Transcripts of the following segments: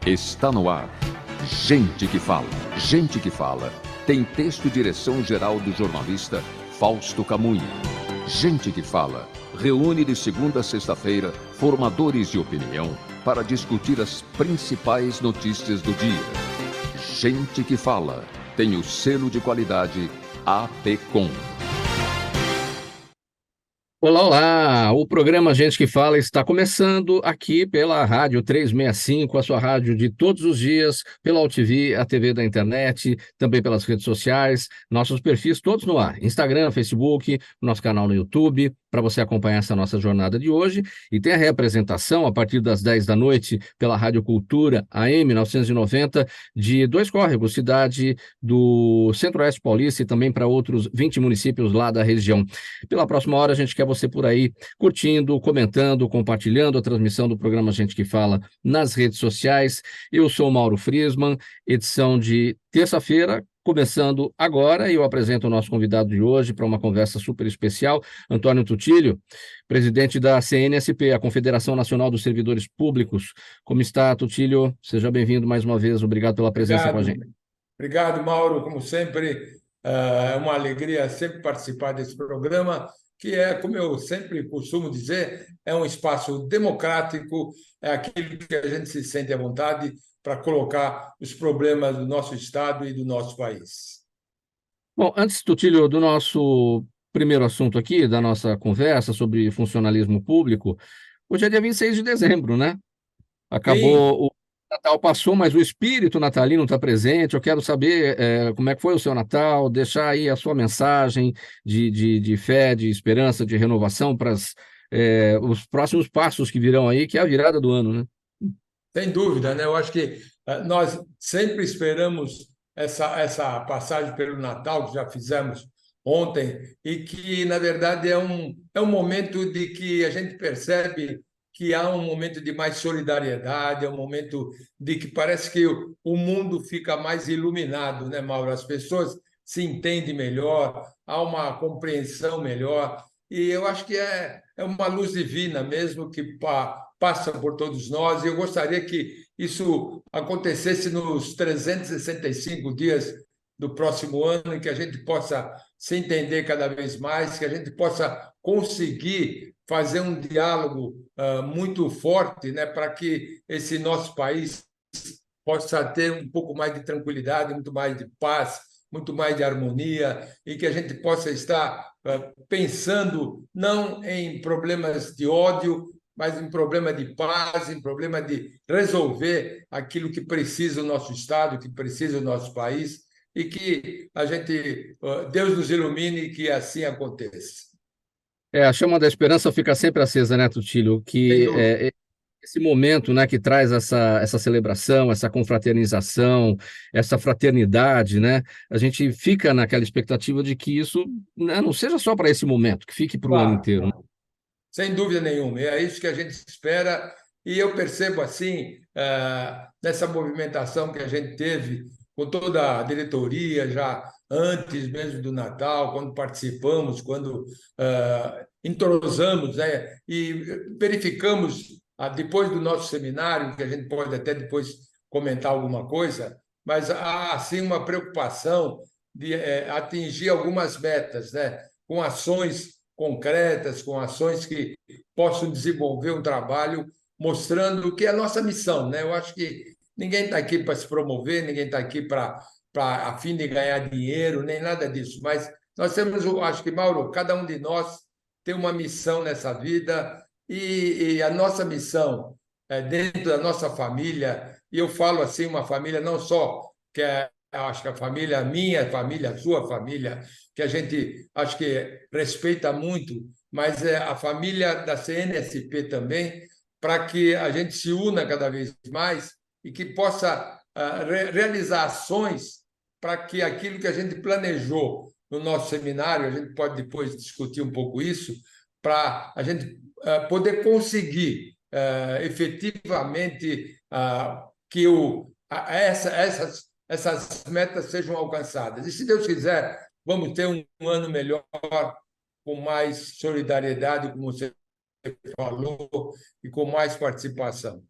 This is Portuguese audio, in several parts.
Está no ar. Gente que fala. Gente que fala. Tem texto e direção geral do jornalista Fausto Camunha. Gente que fala. Reúne de segunda a sexta-feira formadores de opinião para discutir as principais notícias do dia. Gente que fala. Tem o selo de qualidade APCOM. Olá, olá! O programa Gente que Fala está começando aqui pela Rádio 365, a sua rádio de todos os dias, pela UTV, a TV da internet, também pelas redes sociais, nossos perfis todos no ar, Instagram, Facebook, nosso canal no YouTube, para você acompanhar essa nossa jornada de hoje. E tem a reapresentação a partir das 10 da noite pela Rádio Cultura AM 990 de Dois Córregos, cidade do Centro-Oeste Paulista e também para outros 20 municípios lá da região. Pela próxima hora a gente quer você por aí curtindo, comentando, compartilhando a transmissão do programa Gente que Fala nas redes sociais. Eu sou o Mauro Friesman, edição de terça-feira, começando agora, e eu apresento o nosso convidado de hoje para uma conversa super especial, Antônio Tutilho, presidente da CNSP, a Confederação Nacional dos Servidores Públicos. Como está, Tutilho? Seja bem-vindo mais uma vez, obrigado pela presença com a gente. Obrigado, Mauro. Como sempre, é uma alegria sempre participar desse programa, que é, como eu sempre costumo dizer, é um espaço democrático, é aquilo que a gente se sente à vontade para colocar os problemas do nosso Estado e do nosso país. Bom, antes, Tutilho, do nosso primeiro assunto aqui, da nossa conversa sobre funcionalismo público, hoje é dia 26 de dezembro, né? Sim. Acabou, o Natal passou, mas o espírito natalino está presente. Eu quero saber como é que foi o seu Natal, deixar aí a sua mensagem de fé, de esperança, de renovação para os próximos passos que virão aí, que é a virada do ano, né? Sem dúvida, né? Eu acho que nós sempre esperamos essa passagem pelo Natal, que já fizemos ontem, e que, na verdade, é um momento de que a gente percebe que há um momento de mais solidariedade, é um momento de que parece que o mundo fica mais iluminado, né, Mauro? As pessoas se entendem melhor, há uma compreensão melhor, e eu acho que é uma luz divina mesmo que passa por todos nós, e eu gostaria que isso acontecesse nos 365 dias do próximo ano, em que a gente possa se entender cada vez mais, que a gente possa conseguir fazer um diálogo muito forte, né, para que esse nosso país possa ter um pouco mais de tranquilidade, muito mais de paz, muito mais de harmonia, e que a gente possa estar pensando não em problemas de ódio, mas em problema de paz, em problema de resolver aquilo que precisa o nosso Estado, que precisa o nosso país, e que a gente, Deus nos ilumine e que assim aconteça. A chama da esperança fica sempre acesa, né, Tutilho? Sem Que dúvida. esse momento, né, que traz essa celebração, essa confraternização, essa fraternidade, né? A gente fica naquela expectativa de que isso, né, não seja só para esse momento, que fique para o ano Claro, inteiro, né? sem dúvida nenhuma. É isso que a gente espera. E eu percebo assim, nessa movimentação que a gente teve com toda a diretoria, já antes mesmo do Natal, quando participamos, quando entrosamos, né, e verificamos, depois do nosso seminário, que a gente pode até depois comentar alguma coisa, mas há assim uma preocupação de atingir algumas metas, né, com ações concretas, com ações que possam desenvolver um trabalho mostrando o que é a nossa missão, né? Eu acho que ninguém está aqui para se promover, ninguém está aqui a fim de ganhar dinheiro, nem nada disso. Mas nós temos, eu acho que, Mauro, cada um de nós tem uma missão nessa vida e a nossa missão é dentro da nossa família, e eu falo assim, uma família não só que é, eu acho que a família minha, a família, a sua família, que a gente acho que respeita muito, mas é a família da CNSP também, para que a gente se una cada vez mais e que possa realizar ações para que aquilo que a gente planejou no nosso seminário, a gente pode depois discutir um pouco isso, para a gente poder conseguir efetivamente que essas metas sejam alcançadas. E, se Deus quiser, vamos ter um ano melhor, com mais solidariedade, como você falou, e com mais participação.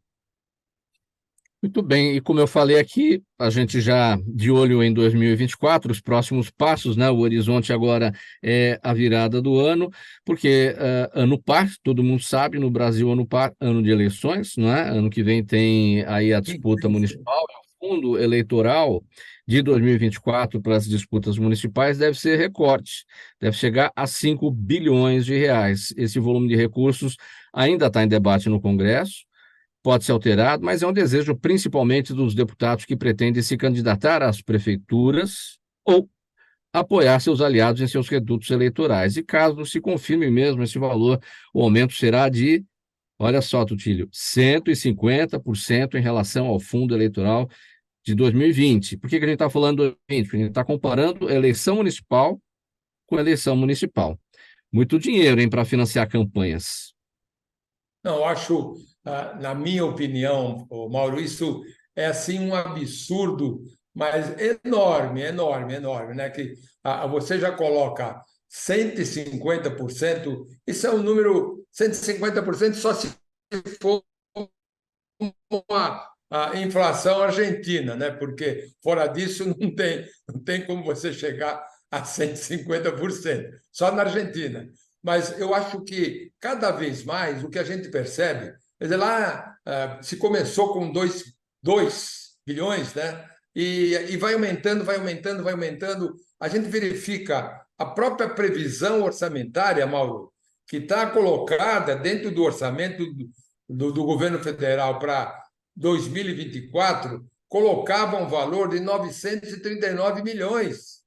Muito bem, e como eu falei aqui, a gente já de olho em 2024, os próximos passos, né? O horizonte agora é a virada do ano, porque ano par, todo mundo sabe, no Brasil, ano par, ano de eleições, não é? Ano que vem tem aí a disputa municipal, e o fundo eleitoral de 2024 para as disputas municipais deve ser recorde, deve chegar a 5 bilhões de reais. Esse volume de recursos ainda está em debate no Congresso, pode ser alterado, mas é um desejo principalmente dos deputados que pretendem se candidatar às prefeituras ou apoiar seus aliados em seus redutos eleitorais. E caso se confirme mesmo esse valor, o aumento será de, olha só, Tutílio, 150% em relação ao fundo eleitoral de 2020. Por que que a gente está falando 2020? Porque a gente está comparando eleição municipal com eleição municipal. Muito dinheiro, hein, para financiar campanhas. Não, eu acho, na minha opinião, ô, Mauro, isso é assim um absurdo, mas enorme, enorme, enorme, né? Que você já coloca 150%, isso é um número, 150% só se for a inflação argentina, né? Porque fora disso não tem como você chegar a 150%, só na Argentina. Mas eu acho que cada vez mais o que a gente percebe, quer dizer, lá se começou com 2 bilhões, né? E vai aumentando, vai aumentando, vai aumentando. A gente verifica a própria previsão orçamentária, Mauro, que está colocada dentro do orçamento do governo federal para 2024 colocava um valor de 939 milhões.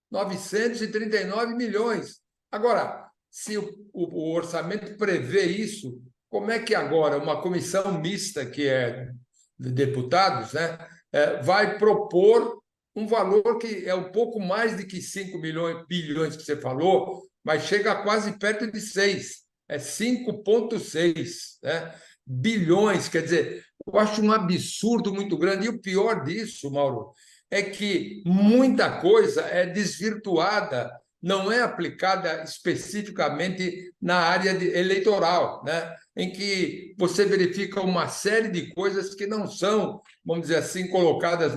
939 milhões. Agora, se o orçamento prevê isso, como é que agora uma comissão mista, que é de deputados, né, vai propor um valor que é um pouco mais de que 5 bilhões que você falou, mas chega a quase perto de 6, é 5,6, né? Bilhões, quer dizer, eu acho um absurdo muito grande. E o pior disso, Mauro, é que muita coisa é desvirtuada, não é aplicada especificamente na área eleitoral, né? Em que você verifica uma série de coisas que não são, vamos dizer assim, colocadas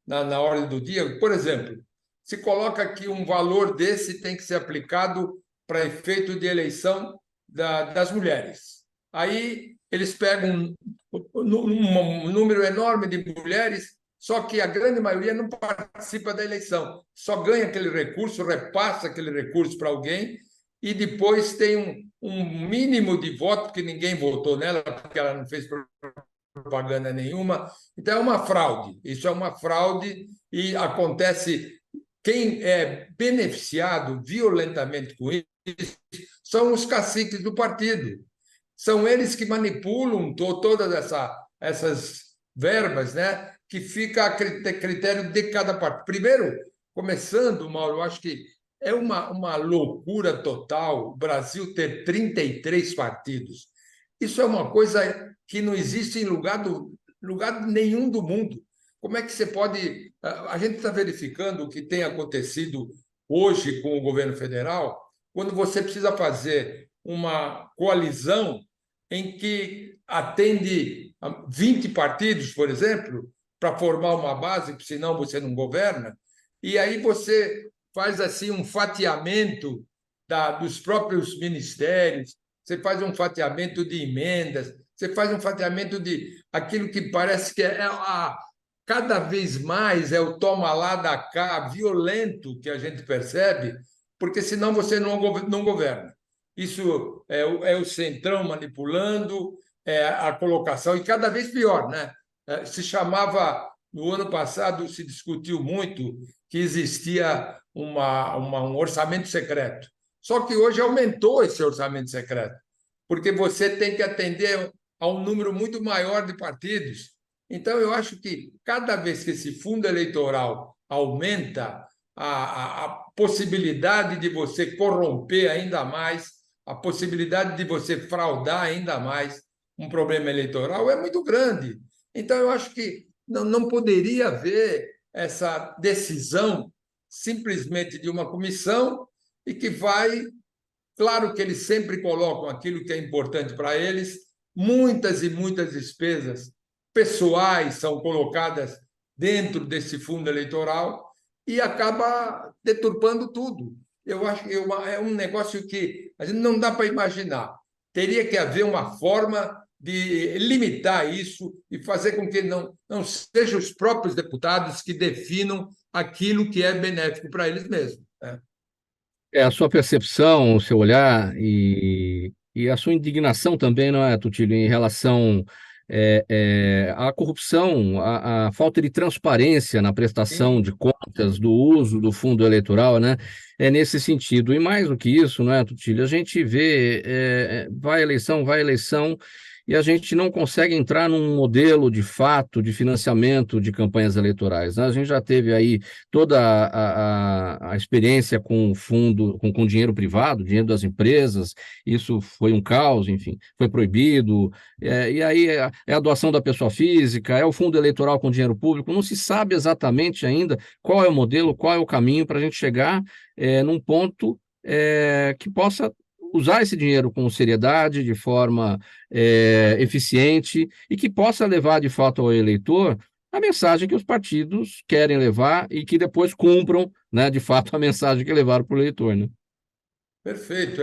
na ordem do dia. Por exemplo, se coloca que um valor desse tem que ser aplicado para efeito de eleição das mulheres. Aí eles pegam um número enorme de mulheres, só que a grande maioria não participa da eleição, só ganha aquele recurso, repassa aquele recurso para alguém e depois tem um mínimo de voto, porque ninguém votou nela, porque ela não fez propaganda nenhuma. Então é uma fraude, isso é uma fraude e acontece. Quem é beneficiado violentamente com isso são os caciques do partido. São eles que manipulam todas essas verbas, né? Que fica a critério de cada partido. Primeiro, começando, Mauro, eu acho que é uma loucura total o Brasil ter 33 partidos. Isso é uma coisa que não existe em lugar nenhum do mundo. Como é que você pode. A gente está verificando o que tem acontecido hoje com o governo federal, quando você precisa fazer uma coalizão em que atende a 20 partidos, por exemplo, para formar uma base, porque senão você não governa, e aí você faz assim um fatiamento dos próprios ministérios, você faz um fatiamento de emendas, você faz um fatiamento de aquilo que parece que cada vez mais é o toma lá da cá violento que a gente percebe, porque senão você não governa. Isso é o centrão manipulando a colocação, e cada vez pior, né? Se chamava, no ano passado, se discutiu muito que existia um orçamento secreto. Só que hoje aumentou esse orçamento secreto, porque você tem que atender a um número muito maior de partidos. Então, eu acho que cada vez que esse fundo eleitoral aumenta, a possibilidade de você corromper ainda mais, a possibilidade de você fraudar ainda mais um problema eleitoral é muito grande. Então, eu acho que não poderia haver essa decisão simplesmente de uma comissão e que vai. Claro que eles sempre colocam aquilo que é importante para eles, muitas e muitas despesas pessoais são colocadas dentro desse fundo eleitoral e acaba deturpando tudo. Eu acho que é um negócio que a gente não dá para imaginar. Teria que haver uma forma de limitar isso e fazer com que não sejam os próprios deputados que definam aquilo que é benéfico para eles mesmos, né? É a sua percepção, o seu olhar e a sua indignação também, não é, Tutílio, em relação à corrupção, à falta de transparência na prestação de Sim, contas do uso do fundo eleitoral, né? É nesse sentido. E mais do que isso, não é, Tutílio, a gente vê, vai eleição, e a gente não consegue entrar num modelo de fato de financiamento de campanhas eleitorais, né? A gente já teve aí toda a experiência com fundo, com dinheiro privado, dinheiro das empresas, isso foi um caos, enfim, foi proibido, e aí é a doação da pessoa física, é o fundo eleitoral com dinheiro público, não se sabe exatamente ainda qual é o modelo, qual é o caminho para a gente chegar num ponto que possa usar esse dinheiro com seriedade, de forma eficiente, e que possa levar de fato ao eleitor a mensagem que os partidos querem levar e que depois cumpram, né, de fato, a mensagem que levaram para o eleitor, né? perfeito.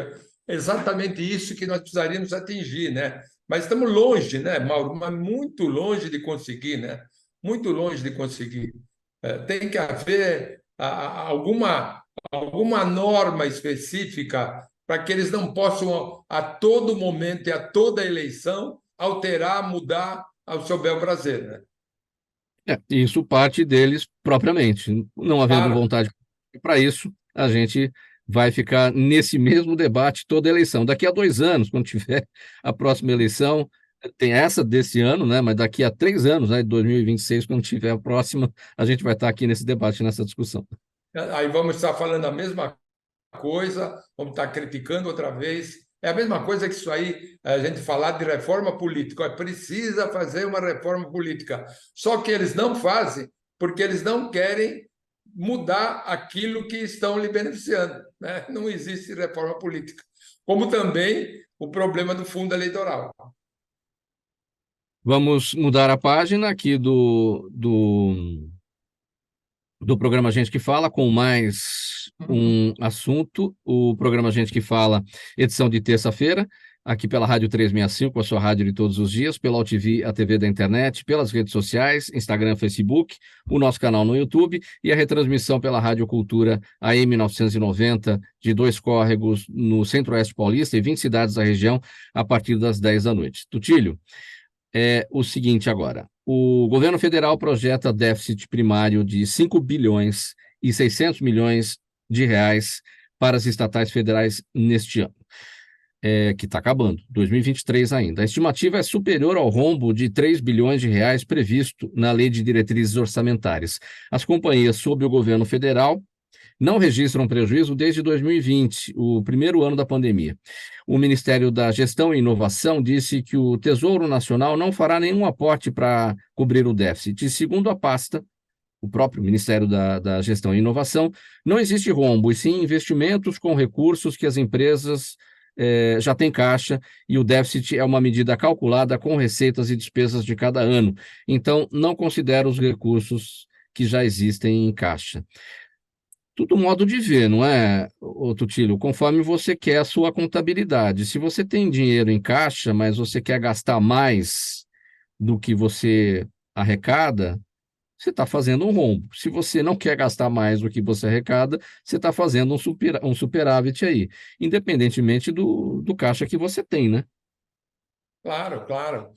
É exatamente isso que nós precisaríamos atingir, né? Mas estamos longe, né, Mauro? Mas muito longe de conseguir, né? Muito longe de conseguir. Tem que haver alguma norma específica para que eles não possam, a todo momento e a toda eleição, alterar, mudar ao seu bel prazer, né? Isso parte deles propriamente. Não havendo Claro. vontade para isso, a gente vai ficar nesse mesmo debate toda eleição. Daqui a 2 anos, quando tiver a próxima eleição, tem essa desse ano, né? Mas daqui a 3 anos, né, de 2026, quando tiver a próxima, a gente vai estar aqui nesse debate, nessa discussão. Aí vamos estar falando a mesma coisa, vamos estar criticando outra vez. É a mesma coisa que isso aí, a gente falar de reforma política. Precisa fazer uma reforma política. Só que eles não fazem porque eles não querem mudar aquilo que estão lhe beneficiando, né? Não existe reforma política. Como também o problema do fundo eleitoral. Vamos mudar a página aqui do programa Gente que Fala, com mais um assunto. O programa Gente que Fala, edição de terça-feira, aqui pela Rádio 365, a sua rádio de todos os dias, pela UTV, a TV da internet, pelas redes sociais, Instagram, Facebook, o nosso canal no YouTube e a retransmissão pela Rádio Cultura AM 990, de Dois Córregos, no Centro-Oeste Paulista e 20 cidades da região, a partir das 10 da noite. Tutílio, é o seguinte agora. O governo federal projeta déficit primário de 5 bilhões e 600 milhões de reais para as estatais federais neste ano, que está acabando, 2023 ainda. A estimativa é superior ao rombo de 3 bilhões de reais previsto na Lei de Diretrizes Orçamentárias. As companhias sob o governo federal não registram prejuízo desde 2020, o primeiro ano da pandemia. O Ministério da Gestão e Inovação disse que o Tesouro Nacional não fará nenhum aporte para cobrir o déficit. E, segundo a pasta, o próprio Ministério da Gestão e Inovação, não existe rombo, e sim investimentos com recursos que as empresas já têm caixa, e o déficit é uma medida calculada com receitas e despesas de cada ano. Então, não considera os recursos que já existem em caixa. Tudo modo de ver, não é, Tutílio? Conforme você quer a sua contabilidade. Se você tem dinheiro em caixa, mas você quer gastar mais do que você arrecada, você está fazendo um rombo. Se você não quer gastar mais do que você arrecada, você está fazendo um superávit aí, independentemente do caixa que você tem, né? Claro, claro.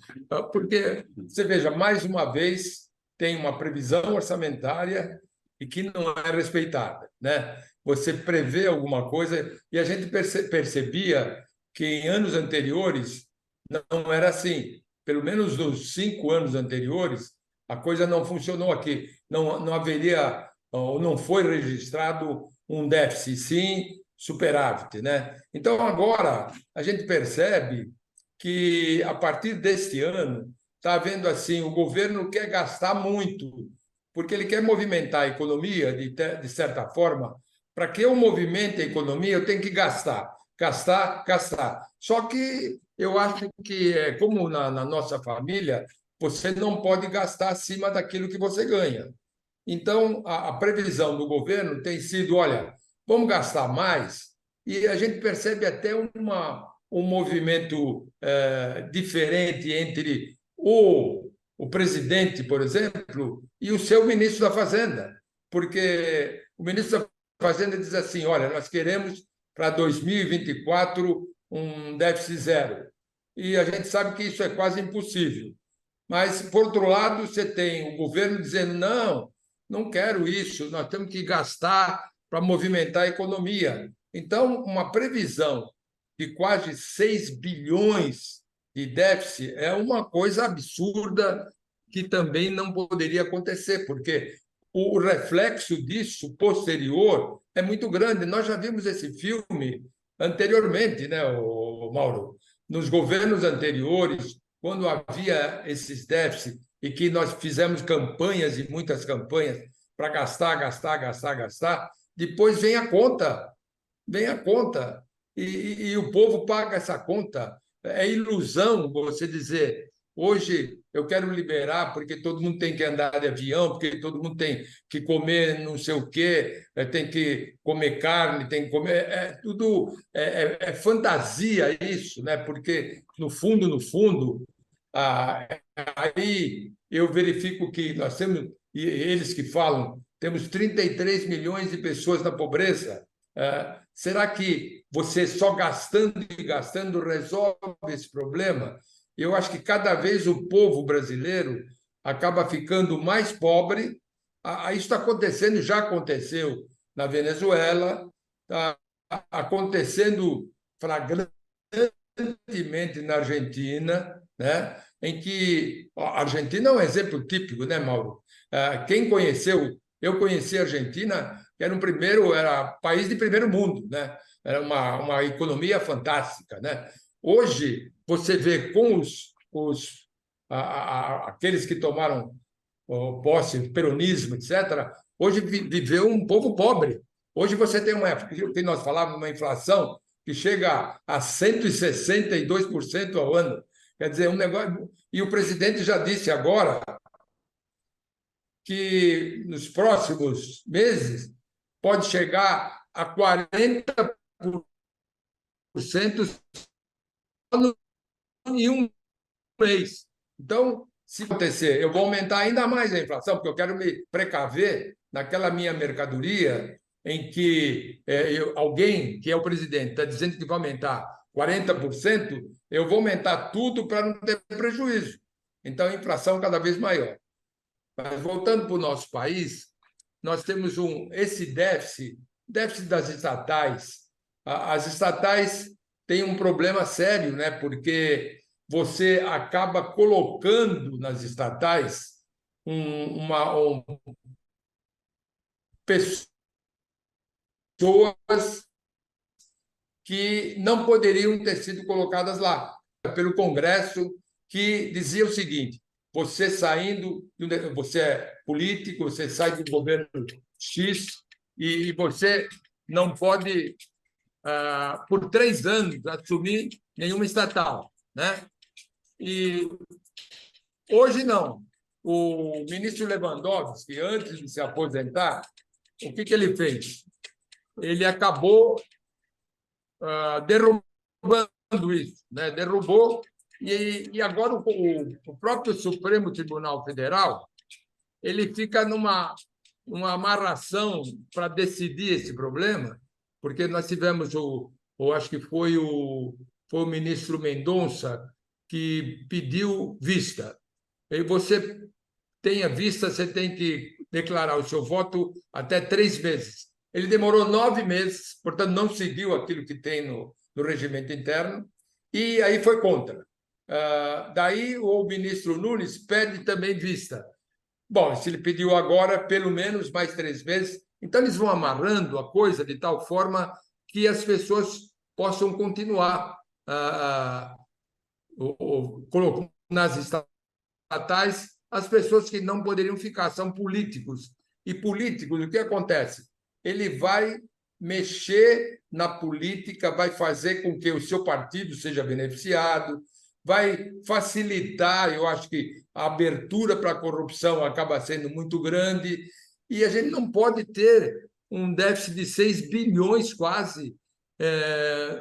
Porque você veja, mais uma vez, tem uma previsão orçamentária e que não é respeitada, né? Você prevê alguma coisa e a gente percebia que em anos anteriores não era assim. Pelo menos nos 5 anos anteriores, a coisa não funcionou aqui. Não haveria, ou não foi registrado um déficit, sim superávit, né? Então, agora, a gente percebe que a partir deste ano está havendo assim, o governo quer gastar muito, porque ele quer movimentar a economia de certa forma. Para que eu movimente a economia, eu tenho que gastar, gastar, gastar. Só que eu acho que, como na nossa família, você não pode gastar acima daquilo que você ganha. Então, a previsão do governo tem sido, olha, vamos gastar mais, e a gente percebe até um movimento diferente entre o presidente, por exemplo, e o seu ministro da Fazenda, porque o ministro da Fazenda diz assim, olha, nós queremos para 2024 um déficit zero, e a gente sabe que isso é quase impossível. Mas, por outro lado, você tem o governo dizendo, não, não quero isso, nós temos que gastar para movimentar a economia. Então, uma previsão de quase 6 bilhões de déficit é uma coisa absurda que também não poderia acontecer, porque o reflexo disso posterior é muito grande. Nós já vimos esse filme anteriormente, né, Mauro? Nos governos anteriores, quando havia esses déficits e que nós fizemos campanhas e muitas campanhas para gastar, gastar, gastar, gastar, depois vem a conta e o povo paga essa conta. É ilusão você dizer, hoje eu quero liberar porque todo mundo tem que andar de avião, porque todo mundo tem que comer não sei o quê, tem que comer carne, tem que comer. Tudo é fantasia isso, né? Porque no fundo, ah, aí eu verifico que nós temos, e eles que falam, temos 33 milhões de pessoas na pobreza. Será que você só gastando e gastando resolve esse problema? Eu acho que cada vez o povo brasileiro acaba ficando mais pobre. Isso está acontecendo, já aconteceu na Venezuela, está acontecendo flagrantemente na Argentina, né? Em que a Argentina é um exemplo típico, né, Mauro? Quem conheceu, eu conheci a Argentina, que era país de primeiro mundo, né? Era uma economia fantástica, né? Hoje você vê com aqueles que tomaram posse, peronismo, etc. Hoje viveu um povo pobre. Hoje você tem que nós falávamos, uma inflação que chega a 162% ao ano. Quer dizer, um negócio. E o presidente já disse agora que nos próximos meses pode chegar a 40% em um mês. Então, se acontecer, eu vou aumentar ainda mais a inflação, porque eu quero me precaver naquela minha mercadoria em que alguém, que é o presidente, está dizendo que vai aumentar 40%, eu vou aumentar tudo para não ter prejuízo. Então, a inflação cada vez maior. Mas, voltando para o nosso país, nós temos esse déficit das estatais. As estatais têm um problema sério, né? Porque você acaba colocando nas estatais pessoas que não poderiam ter sido colocadas lá pelo Congresso, que dizia o seguinte: você saindo, você é político, você sai do governo X e você não pode, por 3 anos, assumir nenhuma estatal, né? E hoje não. O ministro Lewandowski, antes de se aposentar, o que ele fez? Ele acabou derrubando isso, né? Derrubou, e agora o próprio Supremo Tribunal Federal ele fica numa amarração para decidir esse problema, porque nós tivemos acho que foi o ministro Mendonça que pediu vista. E você tem a vista, você tem que declarar o seu voto até 3 meses. Ele demorou 9 meses, portanto, não seguiu aquilo que tem no regimento interno, e aí foi contra. Daí o ministro Nunes pede também vista. Bom, se ele pediu agora, pelo menos mais 3 meses, então eles vão amarrando a coisa de tal forma que as pessoas possam continuar colocando nas estatais as pessoas que não poderiam ficar, são políticos. E políticos, o que acontece? Ele vai mexer na política, vai fazer com que o seu partido seja beneficiado, vai facilitar, eu acho que a abertura para a corrupção acaba sendo muito grande, e a gente não pode ter um déficit de 6 bilhões quase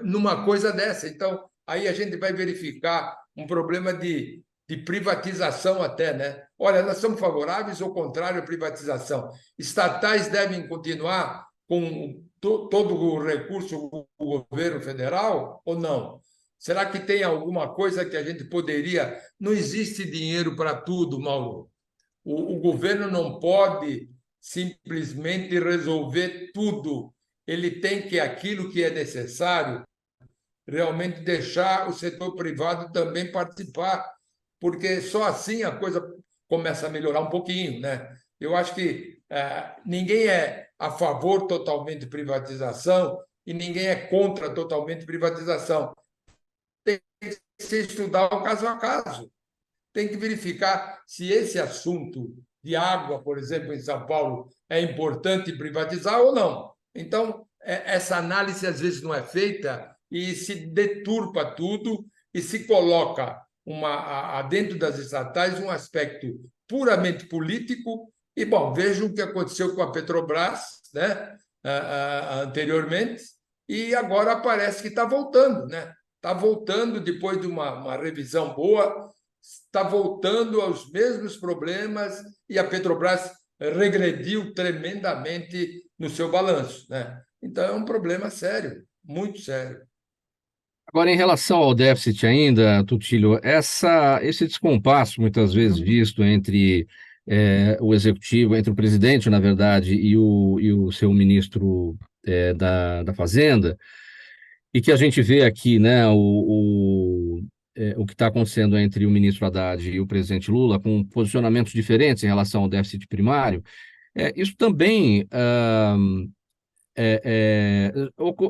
numa coisa dessa. Então, aí a gente vai verificar um problema de privatização até, né? Olha, nós somos favoráveis ou contrário à privatização. Estatais devem continuar com todo o recurso do governo federal ou não? Será que tem alguma coisa que a gente poderia. Não existe dinheiro para tudo, Mauro. O governo não pode simplesmente resolver tudo. Ele tem que, aquilo que é necessário, realmente deixar o setor privado também participar, porque só assim a coisa começa a melhorar um pouquinho, né? Eu acho que ninguém é a favor totalmente de privatização e ninguém é contra totalmente privatização. Tem que se estudar o caso a caso. Tem que verificar se esse assunto de água, por exemplo, em São Paulo, é importante privatizar ou não. Então, essa análise às vezes não é feita e se deturpa tudo e se coloca dentro das estatais um aspecto puramente político. E, bom, veja o que aconteceu com a Petrobras, né, anteriormente, e agora parece que está voltando, né? Está voltando depois de uma revisão boa, está voltando aos mesmos problemas e a Petrobras regrediu tremendamente no seu balanço, né? Então é um problema sério, muito sério. Agora, em relação ao déficit ainda, Tutílio, esse descompasso muitas vezes visto entre o executivo, entre o presidente, na verdade, e o seu ministro da Fazenda, e que a gente vê aqui, né, o que está acontecendo entre o ministro Haddad e o presidente Lula, com posicionamentos diferentes em relação ao déficit primário, isso também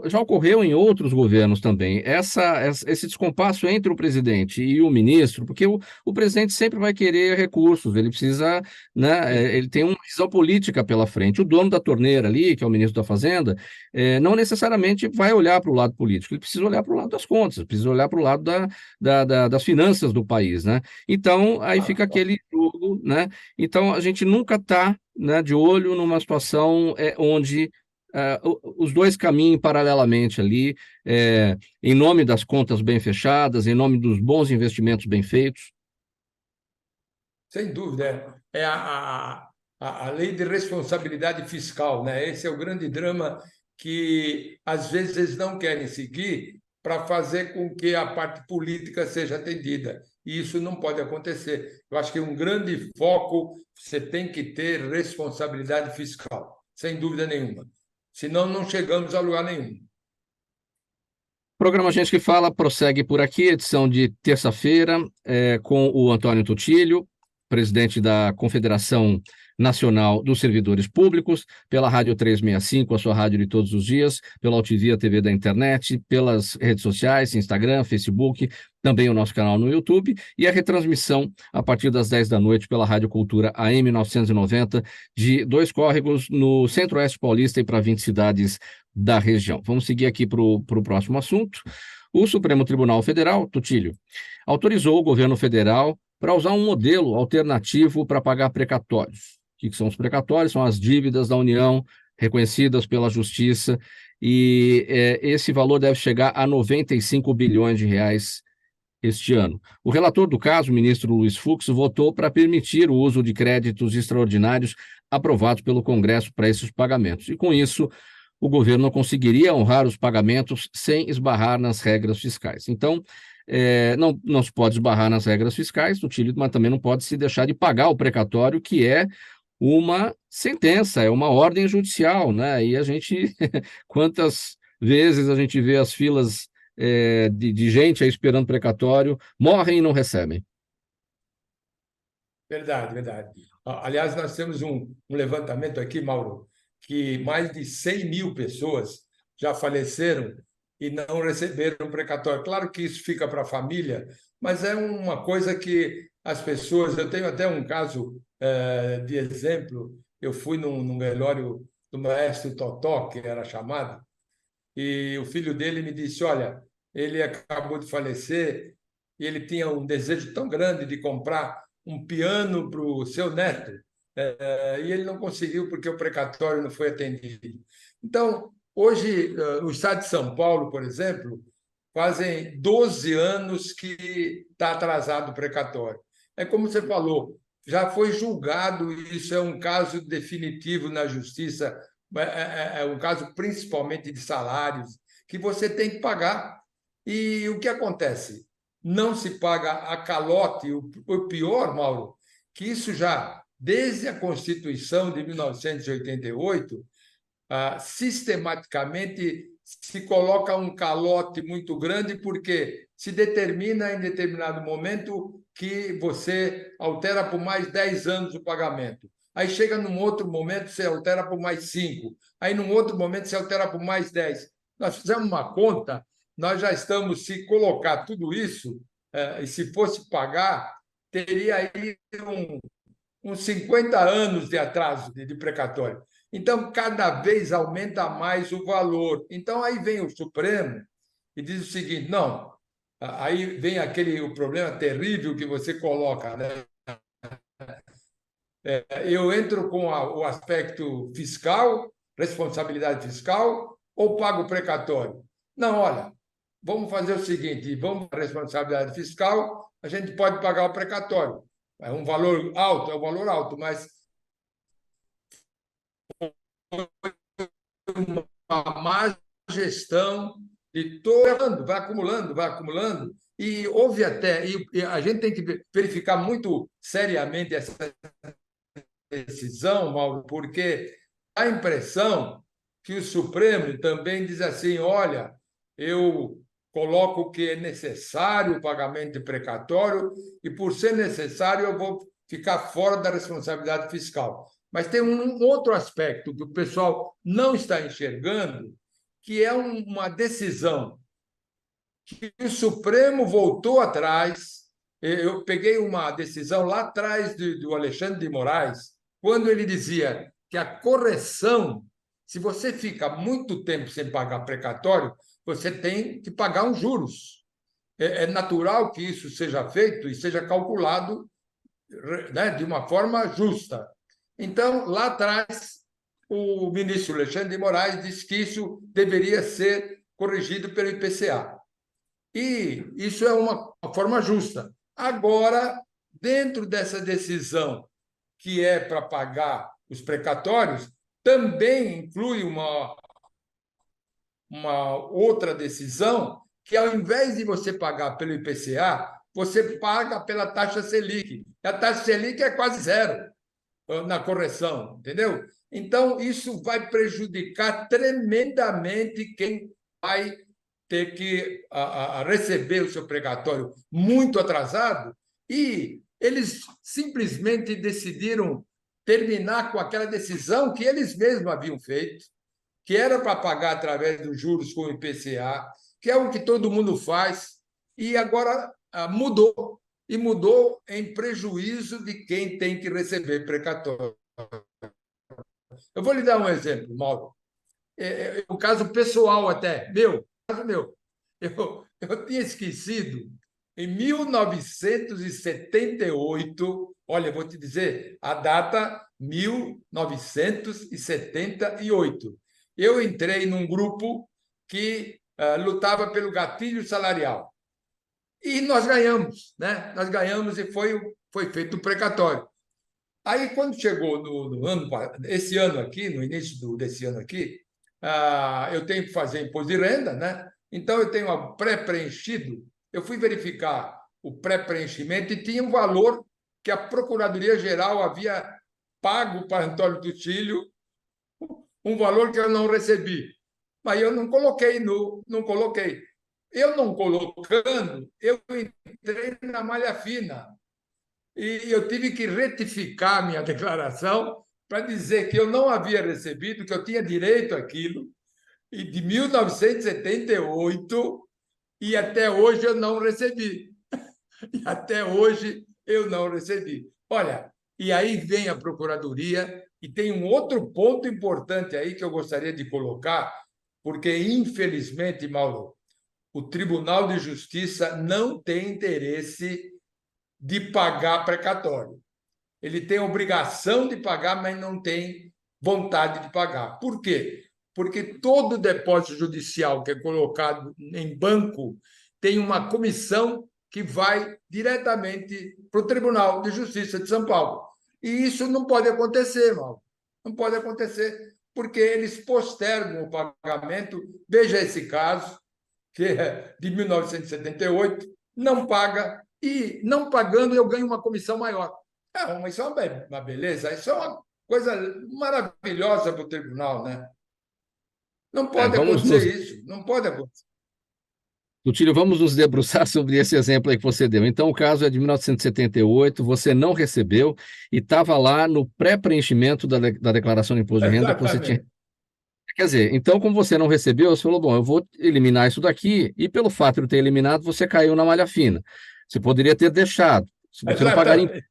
já ocorreu em outros governos também, esse descompasso entre o presidente e o ministro, porque o presidente sempre vai querer recursos, ele precisa, né, ele tem uma visão política pela frente. O dono da torneira ali, que é o ministro da Fazenda, não necessariamente vai olhar para o lado político, ele precisa olhar para o lado das contas, precisa olhar para o lado das finanças do país, né? Então, aí fica aquele jogo, né? Então, a gente nunca está, né, de olho numa situação onde os dois caminhem paralelamente ali, em nome das contas bem fechadas, em nome dos bons investimentos bem feitos. Sem dúvida, é a lei de responsabilidade fiscal, né? Esse é o grande drama que às vezes eles não querem seguir para fazer com que a parte política seja atendida. E isso não pode acontecer. Eu acho que um grande foco, você tem que ter responsabilidade fiscal, sem dúvida nenhuma. Senão não chegamos a lugar nenhum. O programa Gente que Fala prossegue por aqui, edição de terça-feira, com o Antônio Tutílio, presidente da Confederação Nacional dos Servidores Públicos, pela Rádio 365, a sua rádio de todos os dias, pela Altivia TV da internet, pelas redes sociais, Instagram, Facebook, também o nosso canal no YouTube, e a retransmissão a partir das 10 da noite pela Rádio Cultura AM 990, de Dois Córregos, no Centro-Oeste Paulista e para 20 cidades da região. Vamos seguir aqui para o próximo assunto. O Supremo Tribunal Federal, Tutílio, autorizou o governo federal para usar um modelo alternativo para pagar precatórios. O que são os precatórios? São as dívidas da União reconhecidas pela Justiça, e esse valor deve chegar a 95 bilhões de reais este ano. O relator do caso, o ministro Luiz Fux, votou para permitir o uso de créditos extraordinários aprovados pelo Congresso para esses pagamentos. E, com isso, o governo não conseguiria honrar os pagamentos sem esbarrar nas regras fiscais. Então, não se pode esbarrar nas regras fiscais, mas também não pode se deixar de pagar o precatório, que é uma sentença, é uma ordem judicial, né? E a gente, quantas vezes a gente vê as filas de gente aí esperando precatório, morrem e não recebem. Verdade, verdade. Aliás, nós temos um levantamento aqui, Mauro, que mais de 100 mil pessoas já faleceram e não receberam precatório. Claro que isso fica para a família, mas é uma coisa que as pessoas. Eu tenho até um caso de exemplo. Eu fui num velório do maestro Totó, que era chamado, e o filho dele me disse: Olha, ele acabou de falecer e ele tinha um desejo tão grande de comprar um piano para o seu neto, e ele não conseguiu porque o precatório não foi atendido. Então, hoje, no estado de São Paulo, por exemplo, fazem 12 anos que está atrasado o precatório. É como você falou, já foi julgado, isso é um caso definitivo na justiça, é um caso principalmente de salários, que você tem que pagar. E o que acontece? Não se paga a calote. O pior, Mauro, que isso já, desde a Constituição de 1988, sistematicamente se coloca um calote muito grande, porque se determina em determinado momento que você altera por mais 10 anos o pagamento. Aí chega num outro momento, você altera por mais 5. Aí, num outro momento, você altera por mais 10. Nós fizemos uma conta, nós já estamos, se colocar tudo isso, e se fosse pagar, teria aí uns 50 anos de atraso de precatório. Então, cada vez aumenta mais o valor. Então, aí vem o Supremo e diz o seguinte: não, aí vem o problema terrível que você coloca, né? Eu entro com o aspecto fiscal, responsabilidade fiscal, ou pago precatório? Não, olha, vamos fazer o seguinte: vamos para a responsabilidade fiscal, a gente pode pagar o precatório. É um valor alto, mas uma má gestão de todo, vai acumulando, e houve até, e a gente tem que verificar muito seriamente essa decisão, Mauro, porque a impressão que o Supremo também diz assim: olha, eu coloco que é necessário o pagamento de precatório e, por ser necessário, eu vou ficar fora da responsabilidade fiscal. Mas tem um outro aspecto que o pessoal não está enxergando, que é uma decisão que o Supremo voltou atrás. Eu peguei uma decisão lá atrás do Alexandre de Moraes, quando ele dizia que a correção, se você fica muito tempo sem pagar precatório, você tem que pagar os juros. É natural que isso seja feito e seja calculado, né, de uma forma justa. Então, lá atrás, o ministro Alexandre de Moraes disse que isso deveria ser corrigido pelo IPCA. E isso é uma forma justa. Agora, dentro dessa decisão que é para pagar os precatórios, também inclui uma outra decisão que, ao invés de você pagar pelo IPCA, você paga pela taxa Selic. A taxa Selic é quase zero na correção, entendeu? Então, isso vai prejudicar tremendamente quem vai ter que receber o seu precatório muito atrasado, e eles simplesmente decidiram terminar com aquela decisão que eles mesmos haviam feito, que era para pagar através dos juros com o IPCA, que é o que todo mundo faz, e agora mudou. E mudou em prejuízo de quem tem que receber precatório. Eu vou lhe dar um exemplo, Mauro. O caso pessoal até, caso meu. Eu tinha esquecido, em 1978, olha, vou te dizer, a data 1978. Eu entrei num grupo que lutava pelo gatilho salarial. E nós ganhamos, né? Nós ganhamos e foi feito o precatório. Aí, quando chegou esse ano aqui, no início desse ano aqui, eu tenho que fazer imposto de renda, né? Então, eu tenho pré-preenchido. Eu fui verificar o pré-preenchimento e tinha um valor que a Procuradoria-Geral havia pago para Antônio Tucílio, um valor que eu não recebi. Mas eu não coloquei. Não coloquei. Eu não colocando, eu entrei na malha fina. E eu tive que retificar minha declaração para dizer que eu não havia recebido, que eu tinha direito àquilo, e de 1978, e até hoje eu não recebi. E até hoje eu não recebi. Olha, e aí vem a Procuradoria, e tem um outro ponto importante aí que eu gostaria de colocar, porque, infelizmente, Mauro, o Tribunal de Justiça não tem interesse de pagar precatório. Ele tem obrigação de pagar, mas não tem vontade de pagar. Por quê? Porque todo depósito judicial que é colocado em banco tem uma comissão que vai diretamente para o Tribunal de Justiça de São Paulo. E isso não pode acontecer, Mauro. Não pode acontecer, porque eles postergam o pagamento. Veja esse caso, que é de 1978, não paga, e não pagando eu ganho uma comissão maior. Isso é uma beleza, isso é uma coisa maravilhosa para o tribunal, né? Não pode Vamos acontecer nos isso, não pode acontecer. Tutílio, vamos nos debruçar sobre esse exemplo aí que você deu. Então, o caso é de 1978, você não recebeu e estava lá no pré-preenchimento da declaração de imposto de renda que você tinha. Exatamente. Quer dizer, então, como você não recebeu, você falou, bom, eu vou eliminar isso daqui, e pelo fato de ter eliminado, você caiu na malha fina. Você poderia ter deixado, se você não pagaria Exatamente.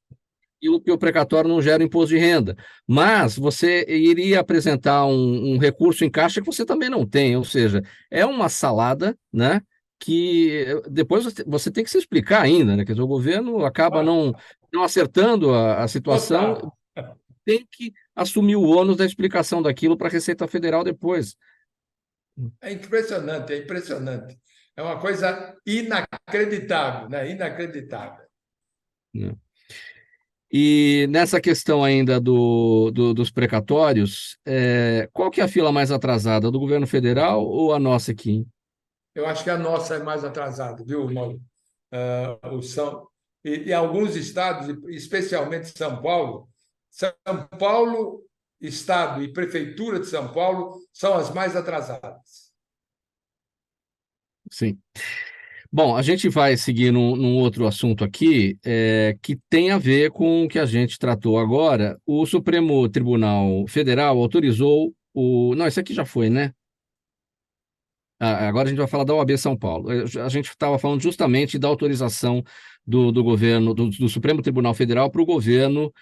aquilo que o precatório não gera imposto de renda. Mas você iria apresentar um recurso em caixa que você também não tem, ou seja, é uma salada, né? Que depois você tem que se explicar ainda, né? Quer dizer, o governo acaba não acertando a situação, Total. tem que assumir o ônus da explicação daquilo para a Receita Federal depois. É impressionante, é impressionante. É uma coisa inacreditável, né? Inacreditável. Né? E nessa questão ainda dos precatórios, qual que é a fila mais atrasada, do governo federal ou a nossa aqui? Eu acho que a nossa é mais atrasada, viu, Mauro? O São, e alguns estados, especialmente São Paulo, Estado e Prefeitura de São Paulo são as mais atrasadas. Sim. Bom, a gente vai seguir num outro assunto aqui, que tem a ver com o que a gente tratou agora. O Supremo Tribunal Federal autorizou o. Não, isso aqui já foi, né? Agora a gente vai falar da OAB São Paulo. A gente estava falando justamente da autorização do governo, do Supremo Tribunal Federal para o governo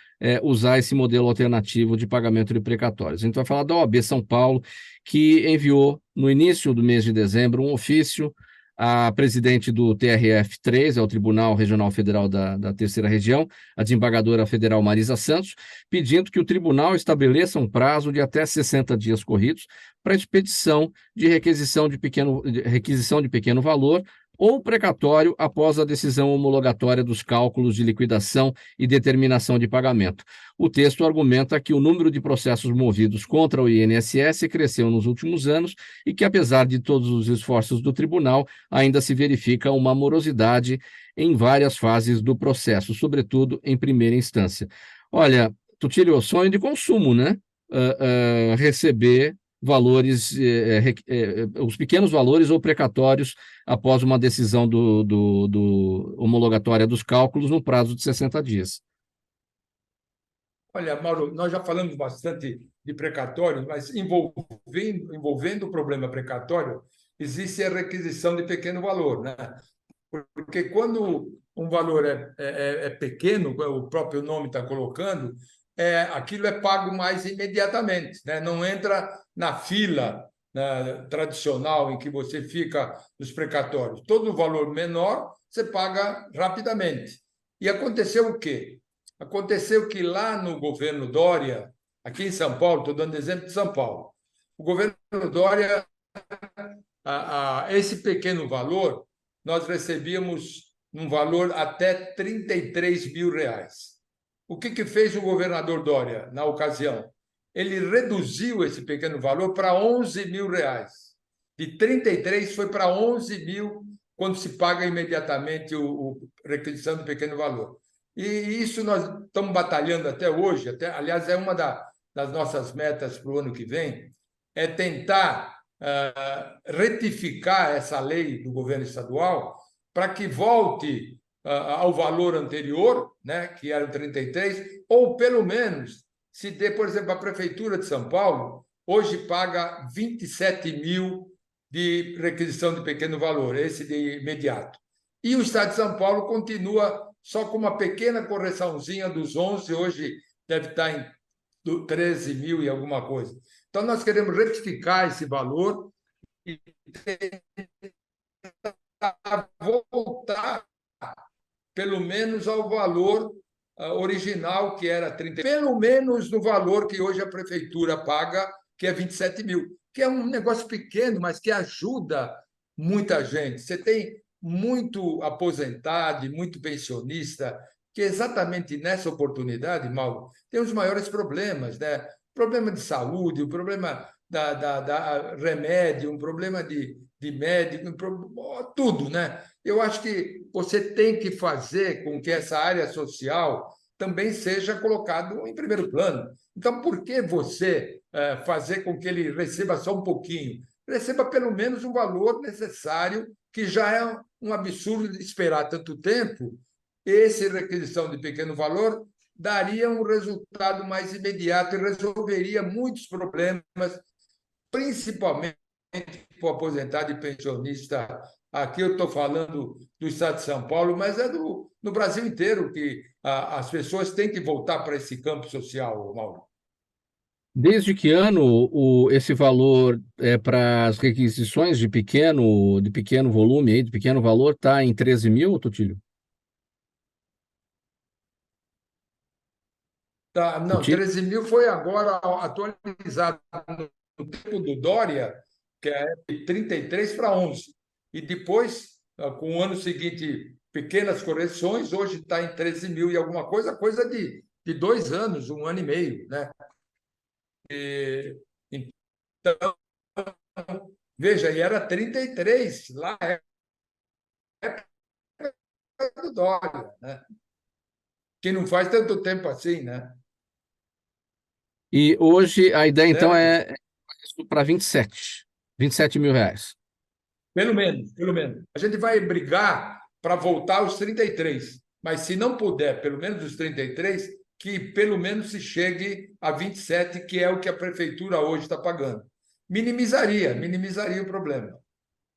usar esse modelo alternativo de pagamento de precatórios. A gente vai falar da OAB São Paulo, que enviou no início do mês de dezembro um ofício à presidente do TRF3, é o Tribunal Regional Federal da Terceira Região, a desembargadora federal Marisa Santos, pedindo que o tribunal estabeleça um prazo de até 60 dias corridos para expedição de requisição de pequeno valor ou precatório após a decisão homologatória dos cálculos de liquidação e determinação de pagamento. O texto argumenta que o número de processos movidos contra o INSS cresceu nos últimos anos e que, apesar de todos os esforços do tribunal, ainda se verifica uma morosidade em várias fases do processo, sobretudo em primeira instância. Olha, Tutílio, sonho de consumo, né? Receber valores, os pequenos valores ou precatórios após uma decisão do homologatória dos cálculos no prazo de 60 dias. Olha, Mauro, nós já falamos bastante de precatórios, mas envolvendo o problema precatório, existe a requisição de pequeno valor, né? Porque quando um valor é pequeno, o próprio nome está colocando, aquilo é pago mais imediatamente, né? Não entra na fila, né, tradicional em que você fica nos precatórios. Todo valor menor você paga rapidamente. E aconteceu o quê? Aconteceu que lá no governo Dória, aqui em São Paulo, estou dando exemplo de São Paulo, o governo Dória, esse pequeno valor, nós recebíamos um valor até R$ 33 mil. O que fez o governador Dória na ocasião? Ele reduziu esse pequeno valor para R$ 11 mil. De 33 foi para 11 mil quando se paga imediatamente a requisição do pequeno valor. E isso nós estamos batalhando até hoje, aliás, é uma das nossas metas para o ano que vem, é tentar retificar essa lei do governo estadual para que volte ao valor anterior, né, que era o 33, ou pelo menos, se dê, por exemplo, a Prefeitura de São Paulo, hoje paga 27 mil de requisição de pequeno valor, esse de imediato. E o Estado de São Paulo continua só com uma pequena correçãozinha dos 11, hoje deve estar em 13 mil e alguma coisa. Então, nós queremos retificar esse valor e voltar pelo menos ao valor original, que era 30, pelo menos no valor que hoje a prefeitura paga, que é 27 mil, que é um negócio pequeno, mas que ajuda muita gente. Você tem muito aposentado, muito pensionista, que exatamente nessa oportunidade, Mauro, tem os maiores problemas, né? Problema de saúde, o problema da remédio, um problema de médico, tudo, né? Eu acho que você tem que fazer com que essa área social também seja colocado em primeiro plano. Então, por que você fazer com que ele receba só um pouquinho? Receba pelo menos o valor necessário, que já é um absurdo esperar tanto tempo. Essa requisição de pequeno valor daria um resultado mais imediato e resolveria muitos problemas, principalmente para o aposentado e pensionista. Aqui eu estou falando do estado de São Paulo, mas é no Brasil inteiro que as pessoas têm que voltar para esse campo social, Mauro. Desde que ano esse valor para as requisições de pequeno volume, aí, de pequeno valor, está em 13 mil, Tutílio? Tá, não, Tutílio? 13 mil foi agora atualizado no tempo do Dória, que é de 33 para 11. E depois, com o ano seguinte, pequenas correções, hoje está em 13 mil e alguma coisa, coisa de 2 anos, 1 ano e meio, né? Então, veja, e era 33 lá é do Dória, né? Que não faz tanto tempo assim, né? E hoje a ideia, então, Certo? é para 27 mil reais. Pelo menos, pelo menos. A gente vai brigar para voltar aos 33, mas se não puder, pelo menos os 33, que pelo menos se chegue a 27, que é o que a prefeitura hoje está pagando. Minimizaria o problema.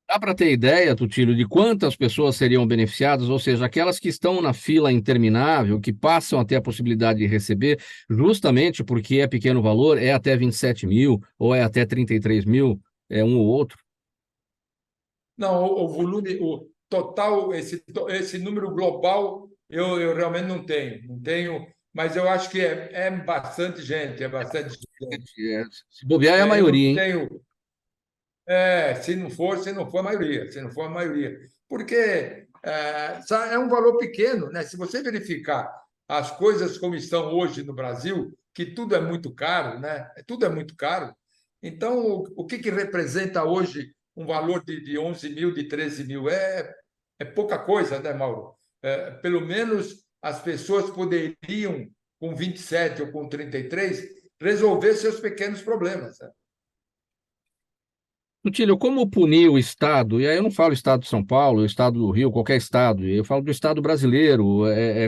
Dá para ter ideia, Tutílio, de quantas pessoas seriam beneficiadas, ou seja, aquelas que estão na fila interminável, que passam a ter a possibilidade de receber, justamente porque é pequeno valor, é até 27 mil, ou é até 33 mil, é um ou outro. Não, o volume, o total, esse número global, eu realmente não tenho, mas eu acho que é bastante gente, é bastante gente. Se bobear, é a Eu não maioria, hein? tenho. Se não for a maioria, se não for a maioria. Porque é um valor pequeno, né? Se você verificar as coisas como estão hoje no Brasil, que tudo é muito caro, né? Tudo é muito caro. Então, o que representa hoje um valor de 11 mil, de 13 mil? É pouca coisa, né, Mauro? Pelo menos as pessoas poderiam, com 27 ou com 33, resolver seus pequenos problemas, né? Tutílio, como punir o Estado? E aí eu não falo Estado de São Paulo, o Estado do Rio, qualquer Estado. Eu falo do Estado brasileiro,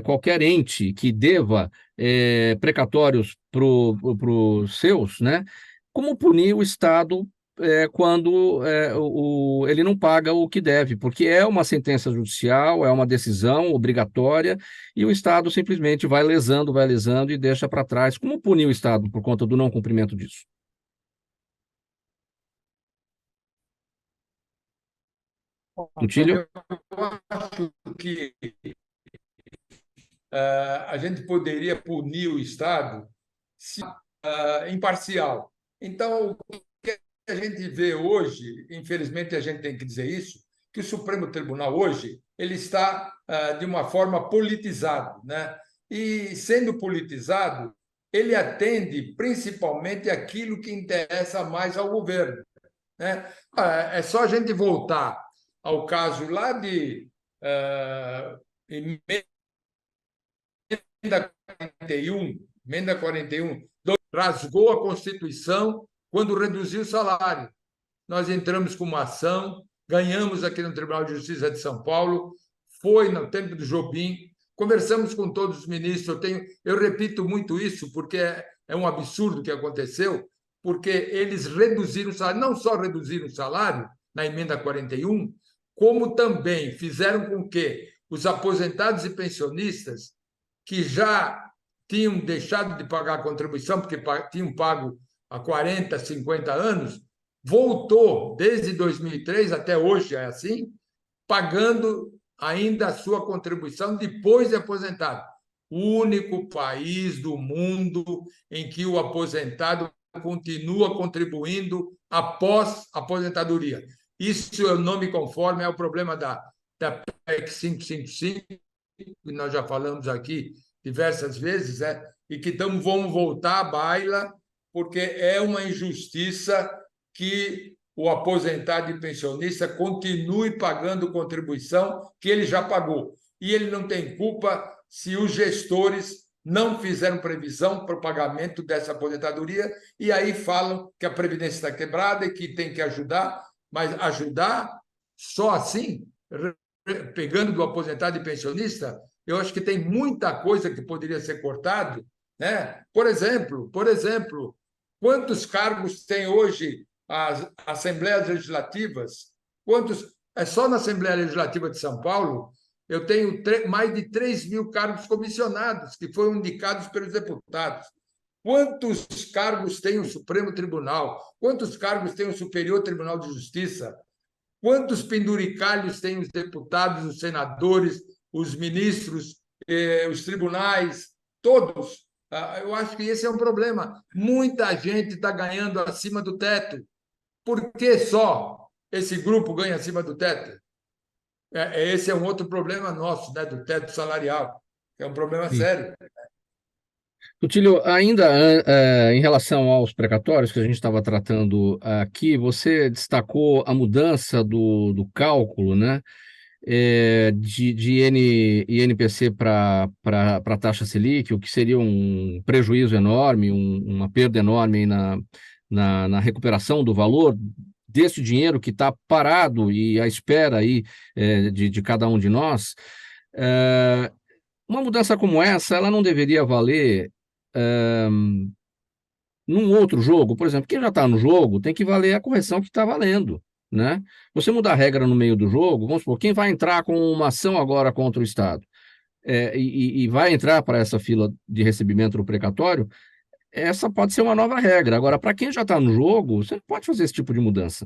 qualquer ente que deva precatórios para os seus, né? Como punir o Estado quando ele não paga o que deve? Porque é uma sentença judicial, é uma decisão obrigatória e o Estado simplesmente vai lesando e deixa para trás. Como punir o Estado por conta do não cumprimento disso? Tutílio? Eu acho que a gente poderia punir o Estado se imparcial. Então, o que a gente vê hoje, infelizmente a gente tem que dizer isso, que o Supremo Tribunal hoje ele está de uma forma politizado, né? E sendo politizado, ele atende principalmente aquilo que interessa mais ao governo, né? É só a gente voltar ao caso lá de emenda 41, rasgou a Constituição quando reduziu o salário. Nós entramos com uma ação, ganhamos aqui no Tribunal de Justiça de São Paulo, foi no tempo do Jobim, conversamos com todos os ministros. Eu repito muito isso porque é um absurdo o que aconteceu, porque eles reduziram o salário, não só reduziram o salário na emenda 41, como também fizeram com que os aposentados e pensionistas que já tinham deixado de pagar a contribuição, porque tinham pago há 40, 50 anos, voltou desde 2003 até hoje, é assim, pagando ainda a sua contribuição depois de aposentado. O único país do mundo em que o aposentado continua contribuindo após a aposentadoria. Isso eu não me conformo, é o problema da PEC 555, que nós já falamos aqui diversas vezes, e que vamos voltar à baila, porque é uma injustiça que o aposentado e pensionista continue pagando contribuição que ele já pagou. E ele não tem culpa se os gestores não fizeram previsão para o pagamento dessa aposentadoria e aí falam que a Previdência está quebrada e que tem que ajudar, mas ajudar só assim, pegando do aposentado e pensionista, eu acho que tem muita coisa que poderia ser cortado, né? Por exemplo, quantos cargos tem hoje as assembleias legislativas? Quantos? É só na Assembleia Legislativa de São Paulo eu tenho mais de 3.000 cargos comissionados que foram indicados pelos deputados. Quantos cargos tem o Supremo Tribunal? Quantos cargos tem o Superior Tribunal de Justiça? Quantos penduricalhos têm os deputados, os senadores, os ministros, os tribunais, todos? Eu acho que esse é um problema. Muita gente está ganhando acima do teto. Por que só esse grupo ganha acima do teto? Esse é um outro problema nosso, né, do teto salarial, que é um problema Sim. sério. Tutílio, ainda em relação aos precatórios que a gente estava tratando aqui, você destacou a mudança do cálculo, né, de INPC para a taxa Selic, o que seria um prejuízo enorme, uma perda enorme aí na recuperação do valor desse dinheiro que está parado e à espera aí, de cada um de nós. Uma mudança como essa, ela não deveria valer num outro jogo? Por exemplo, quem já está no jogo tem que valer a correção que está valendo, né? Você mudar a regra no meio do jogo, vamos supor, quem vai entrar com uma ação agora contra o Estado e vai entrar para essa fila de recebimento do precatório, essa pode ser uma nova regra. Agora, para quem já está no jogo, você não pode fazer esse tipo de mudança.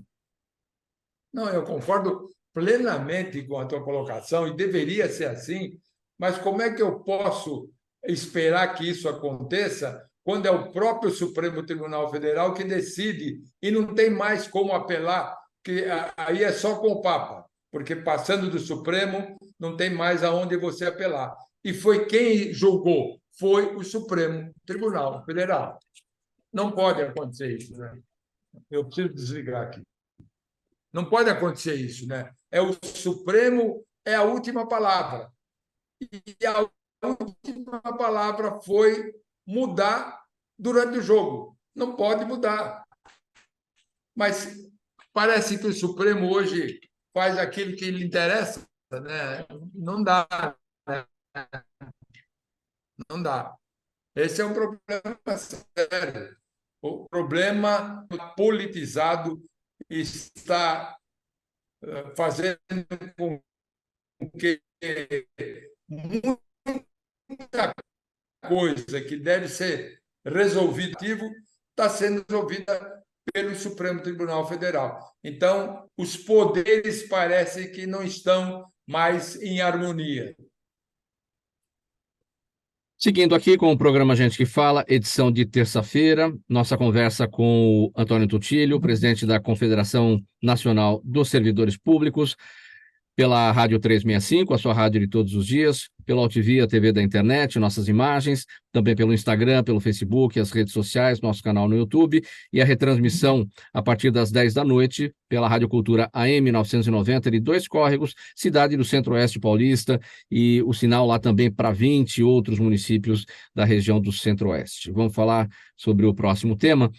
Não, eu concordo plenamente com a tua colocação e deveria ser assim, mas como é que eu posso esperar que isso aconteça quando é o próprio Supremo Tribunal Federal que decide e não tem mais como apelar, que aí é só com o Papa, porque passando do Supremo não tem mais aonde você apelar. E foi quem julgou? Foi o Supremo Tribunal Federal. Não pode acontecer isso, né? Eu preciso desligar aqui. Não pode acontecer isso, né? O Supremo é a última palavra. E a última palavra foi mudar durante o jogo. Não pode mudar. Mas parece que o Supremo hoje faz aquilo que lhe interessa, né? Não dá, né? Não dá. Esse é um problema sério. O problema politizado está fazendo com que muita coisa que deve ser resolvida está sendo resolvida pelo Supremo Tribunal Federal. Então, os poderes parecem que não estão mais em harmonia. Seguindo aqui com o programa Gente que Fala, edição de terça-feira, nossa conversa com o Antônio Tutílio, presidente da Confederação Nacional dos Servidores Públicos, pela Rádio 365, a sua rádio de todos os dias, pela UTV, a TV da internet, nossas imagens, também pelo Instagram, pelo Facebook, as redes sociais, nosso canal no YouTube e a retransmissão a partir das 10 da noite pela Rádio Cultura AM 990 de Dois Córregos, cidade do Centro-Oeste Paulista, e o sinal lá também para 20 outros municípios da região do Centro-Oeste. Vamos falar sobre o próximo tema.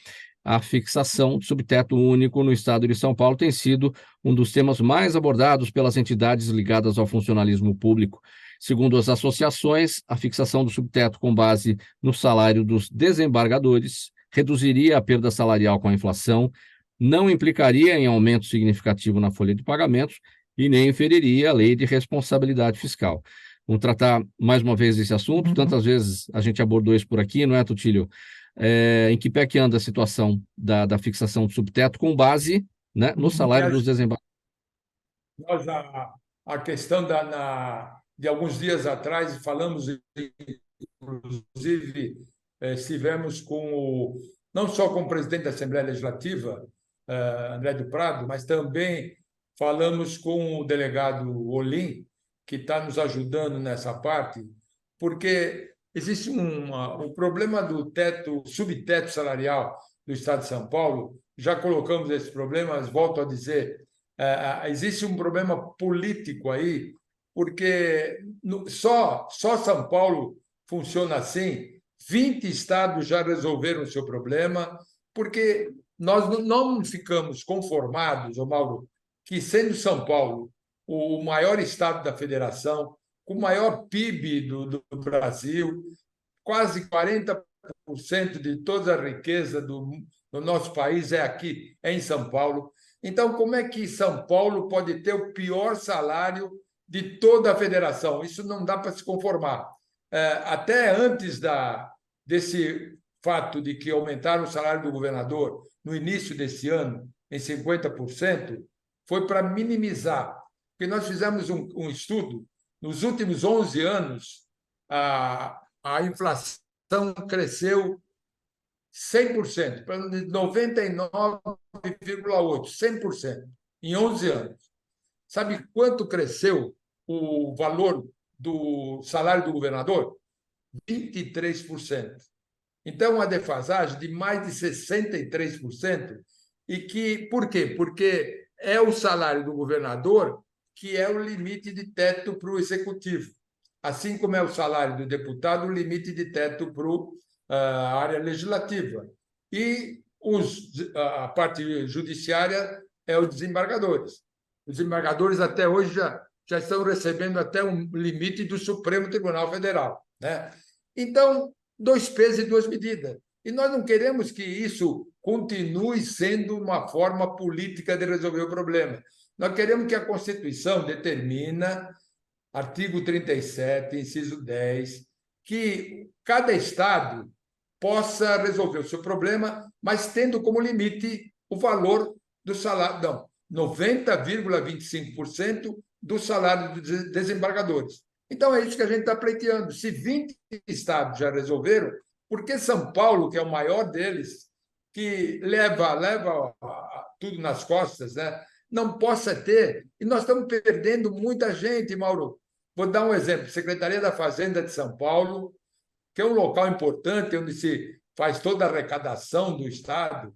A fixação do subteto único no estado de São Paulo tem sido um dos temas mais abordados pelas entidades ligadas ao funcionalismo público. Segundo as associações, a fixação do subteto com base no salário dos desembargadores reduziria a perda salarial com a inflação, não implicaria em aumento significativo na folha de pagamentos e nem feriria a lei de responsabilidade fiscal. Vamos tratar mais uma vez esse assunto, tantas vezes a gente abordou isso por aqui, não é, Tutílio? Em que pé que anda a situação da fixação do subteto com base, né, no salário dos desembargadores? a questão de alguns dias atrás, falamos, inclusive, estivemos não só com o presidente da Assembleia Legislativa, André do Prado, mas também falamos com o delegado Olim, que está nos ajudando nessa parte, porque existe o problema do subteto salarial do Estado de São Paulo. Já colocamos esse problema, mas volto a dizer, existe um problema político aí, porque só São Paulo funciona assim. 20 estados já resolveram o seu problema, porque nós não ficamos conformados, Mauro, que sendo São Paulo o maior estado da federação, com o maior PIB do Brasil, quase 40% de toda a riqueza do nosso país é aqui, é em São Paulo. Então, como é que São Paulo pode ter o pior salário de toda a federação? Isso não dá para se conformar. Até antes desse fato de que aumentaram o salário do governador no início desse ano em 50%, foi para minimizar. Porque nós fizemos um estudo, nos últimos 11 anos, a inflação cresceu 100%, para 99,8%, 100%, em 11 anos. Sabe quanto cresceu o valor do salário do governador? 23%. Então, uma defasagem de mais de 63%. Por quê? Porque é o salário do governador que é o limite de teto para o executivo, assim como é o salário do deputado o limite de teto para a área legislativa. E a parte judiciária é os desembargadores. Os desembargadores até hoje já estão recebendo até um limite do Supremo Tribunal Federal, né? Então, 2 pesos e 2 medidas. E nós não queremos que isso continue sendo uma forma política de resolver o problema. Nós queremos que a Constituição determina, artigo 37, inciso 10, que cada Estado possa resolver o seu problema, mas tendo como limite o valor do salário, não, 90,25% do salário dos desembargadores. Então, é isso que a gente está pleiteando. Se 20 estados já resolveram, por que São Paulo, que é o maior deles, que leva tudo nas costas, né, não possa ter? E nós estamos perdendo muita gente, Mauro. Vou dar um exemplo. Secretaria da Fazenda de São Paulo, que é um local importante, onde se faz toda a arrecadação do Estado,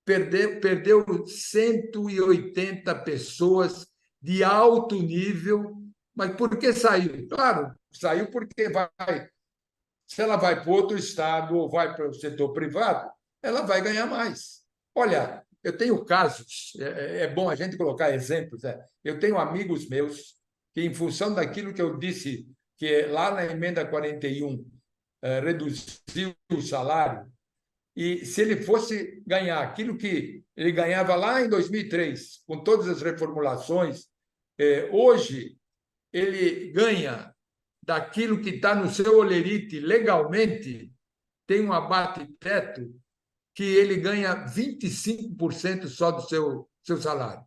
perdeu 180 pessoas de alto nível. Mas por que saiu? Claro, saiu porque se ela vai para outro estado ou vai para o setor privado, ela vai ganhar mais. Olha, eu tenho casos, é bom a gente colocar exemplos. Eu tenho amigos meus que, em função daquilo que eu disse, que lá na emenda 41 reduziu o salário, e se ele fosse ganhar aquilo que ele ganhava lá em 2003, com todas as reformulações, hoje ele ganha daquilo que está no seu olerite legalmente, tem um abate-teto que ele ganha 25% só do seu salário.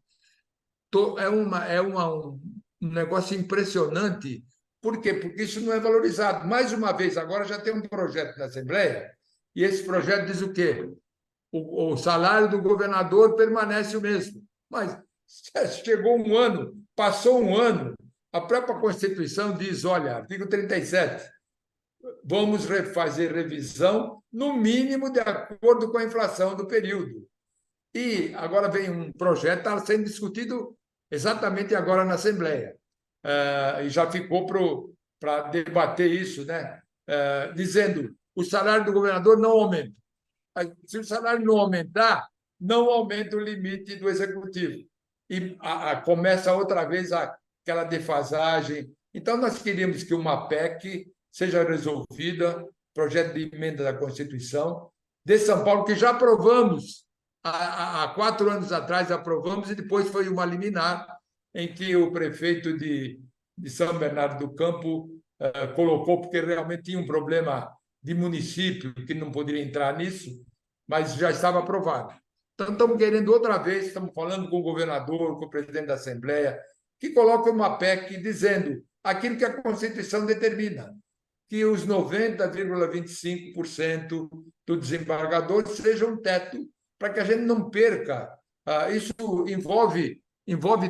Um negócio impressionante. Por quê? Porque isso não é valorizado. Mais uma vez, agora já tem um projeto na Assembleia, e esse projeto diz o quê? O salário do governador permanece o mesmo. Mas chegou um ano, passou um ano, a própria Constituição diz, olha, artigo 37, vamos fazer revisão, no mínimo, de acordo com a inflação do período. E agora vem um projeto, está sendo discutido exatamente agora na Assembleia, e já ficou para debater isso, né? Dizendo o salário do governador não aumenta. Se o salário não aumentar, não aumenta o limite do executivo. E começa outra vez aquela defasagem. Então, nós queríamos que uma PEC seja resolvida, projeto de emenda da Constituição, de São Paulo, que já aprovamos, há 4 anos atrás aprovamos, e depois foi uma liminar em que o prefeito de São Bernardo do Campo colocou, porque realmente tinha um problema de município, que não poderia entrar nisso, mas já estava aprovado. Então, estamos querendo outra vez, estamos falando com o governador, com o presidente da Assembleia, que coloca uma PEC dizendo aquilo que a Constituição determina, que os 90,25% do desembargador seja um teto para que a gente não perca. Isso envolve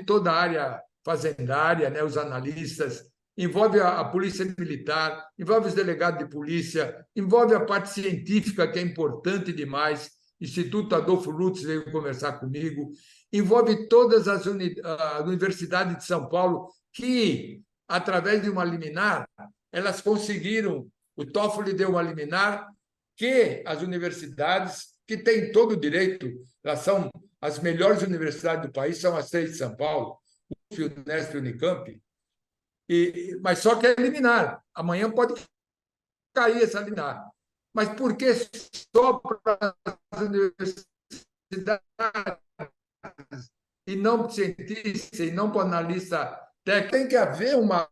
toda a área fazendária, né, os analistas, envolve a polícia militar, envolve os delegados de polícia, envolve a parte científica, que é importante demais. Instituto Adolfo Lutz veio conversar comigo, envolve todas as universidades de São Paulo, que, através de uma liminar, elas conseguiram, o Toffoli deu uma liminar, que as universidades, que têm todo o direito, elas são as melhores universidades do país, são as 3 de São Paulo, UF, Unesp e Unicamp, mas só que é liminar. Amanhã pode cair essa liminar. Mas por que só para as universidades e não para cientistas e não para analista técnico? Tem que haver uma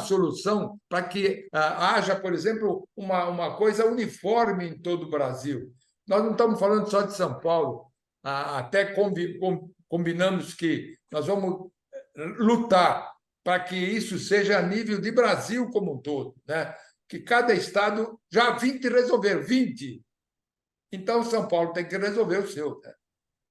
solução para que haja, por exemplo, uma coisa uniforme em todo o Brasil. Nós não estamos falando só de São Paulo. Até combinamos que nós vamos lutar para que isso seja a nível de Brasil como um todo, né? Que cada estado, já 20 resolveram, 20. Então, São Paulo tem que resolver o seu, né?